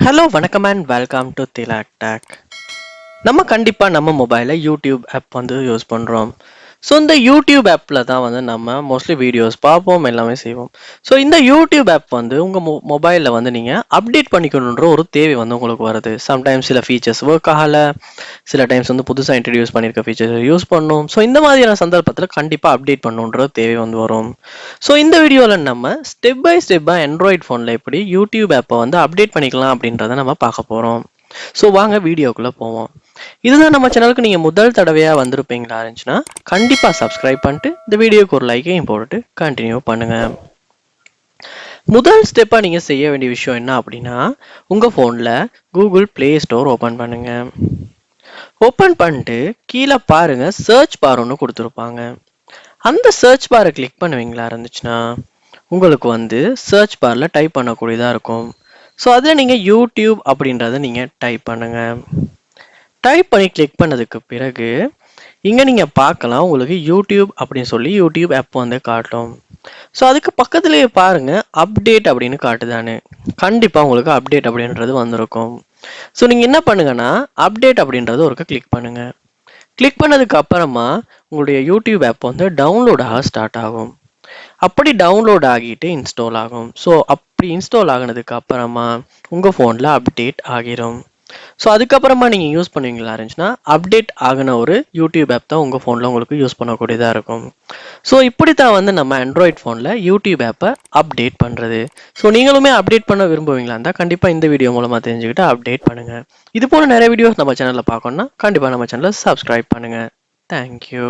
Hello வணக்கம் and welcome to Thilak take. நம்ம கண்டிப்பாக நம்ம மொபைலில் யூடியூப் ஆப் வந்து யூஸ் பண்ணுறோம். ஸோ இந்த யூடியூப் ஆப்பில் தான் வந்து நம்ம மோஸ்ட்லி வீடியோஸ் பார்ப்போம், எல்லாமே செய்வோம். ஸோ இந்த யூடியூப் ஆப் வந்து உங்கள் மொபைலில் வந்து நீங்கள் அப்டேட் பண்ணிக்கணுன்ற ஒரு தேவை வந்து உங்களுக்கு வருது. சம்டைம்ஸ் சில ஃபீச்சர்ஸ் ஒர்க் ஆகலை, சில டைம்ஸ் வந்து புதுசாக இன்ட்ரடியூஸ் பண்ணியிருக்க ஃபீச்சர்ஸ் யூஸ் பண்ணணும். ஸோ இந்த மாதிரியான சந்தர்ப்பத்தில் கண்டிப்பாக அப்டேட் பண்ணணுன்ற தேவை வந்து வரும். ஸோ இந்த வீடியோவில் நம்ம ஸ்டெப் பை ஸ்டெப்பாக ஆண்ட்ராய்ட் ஃபோனில் எப்படி யூடியூப் ஆப்பை வந்து அப்டேட் பண்ணிக்கலாம் அப்படின்றத நம்ம பார்க்க போகிறோம். ஸோ வாங்க வீடியோக்குள்ளே போவோம். இதுதான் நம்ம சேனலுக்கு நீங்கள் முதல் தடவையாக வந்திருப்பீங்களா இருந்துச்சுன்னா கண்டிப்பாக சப்ஸ்கிரைப் பண்ணிட்டு இந்த வீடியோக்கு ஒரு லைக்கையும் போட்டுட்டு கண்டினியூ பண்ணுங்கள். முதல் ஸ்டெப்பாக நீங்கள் செய்ய வேண்டிய விஷயம் என்ன அப்படின்னா, உங்கள் ஃபோனில் கூகுள் ப்ளே ஸ்டோர் ஓப்பன் பண்ணுங்கள். ஓப்பன் பண்ணிட்டு கீழே பாருங்க சர்ச் பார் ஒன்று கொடுத்துருப்பாங்க. அந்த சர்ச் பாரை கிளிக் பண்ணுவீங்களா இருந்துச்சுன்னா உங்களுக்கு வந்து சர்ச் பாரில் டைப் பண்ணக்கூடியதாக இருக்கும். ஸோ அதில் நீங்கள் யூடியூப் அப்படின்றத நீங்கள் டைப் பண்ணுங்கள். டைப் பண்ணி கிளிக் பண்ணதுக்கு பிறகு இங்கே நீங்கள் பார்க்கலாம், உங்களுக்கு யூடியூப் அப்படின்னு சொல்லி யூடியூப் ஆப் வந்து காட்டும். ஸோ அதுக்கு பக்கத்துலேயே பாருங்கள் அப்டேட் அப்படின்னு காட்டுதானு. கண்டிப்பாக உங்களுக்கு அப்டேட் அப்படின்றது வந்திருக்கும். ஸோ நீங்கள் என்ன பண்ணுங்கன்னா அப்டேட் அப்படின்றது ஒருக்க கிளிக் பண்ணுங்கள். கிளிக் பண்ணதுக்கு அப்புறமா உங்களுடைய யூடியூப் ஆப் வந்து டவுன்லோட் ஆக ஸ்டார்ட் ஆகும். அப்படி டவுன்லோட் ஆகிட்டு இன்ஸ்டால் ஆகும். ஸோ அப்படி இன்ஸ்டால் ஆகினதுக்கு அப்புறமா உங்கள் ஃபோனில் அப்டேட் ஆகிரும். ஸோ அதுக்கப்புறமா நீங்கள் யூஸ் பண்ணுவீங்களா இருந்துச்சுன்னா அப்டேட் ஆகின ஒரு யூடியூப் ஆப் தான் உங்கள் ஃபோனில் உங்களுக்கு யூஸ் பண்ணக்கூடியதாக இருக்கும். ஸோ இப்படி தான் வந்து நம்ம ஆண்ட்ராய்ட் ஃபோனில் யூடியூப் ஆப்பை அப்டேட் பண்ணுறது. ஸோ நீங்களுமே அப்டேட் பண்ண விரும்புவீங்களா இருந்தால் கண்டிப்பாக இந்த வீடியோ மூலமாக தெரிஞ்சுக்கிட்டு அப்டேட் பண்ணுங்கள். இது போல் நிறைய வீடியோஸ் நம்ம சேனலில் பார்க்கணுன்னா கண்டிப்பாக நம்ம சேனலை சப்ஸ்கிரைப் பண்ணுங்கள். தேங்க்யூ.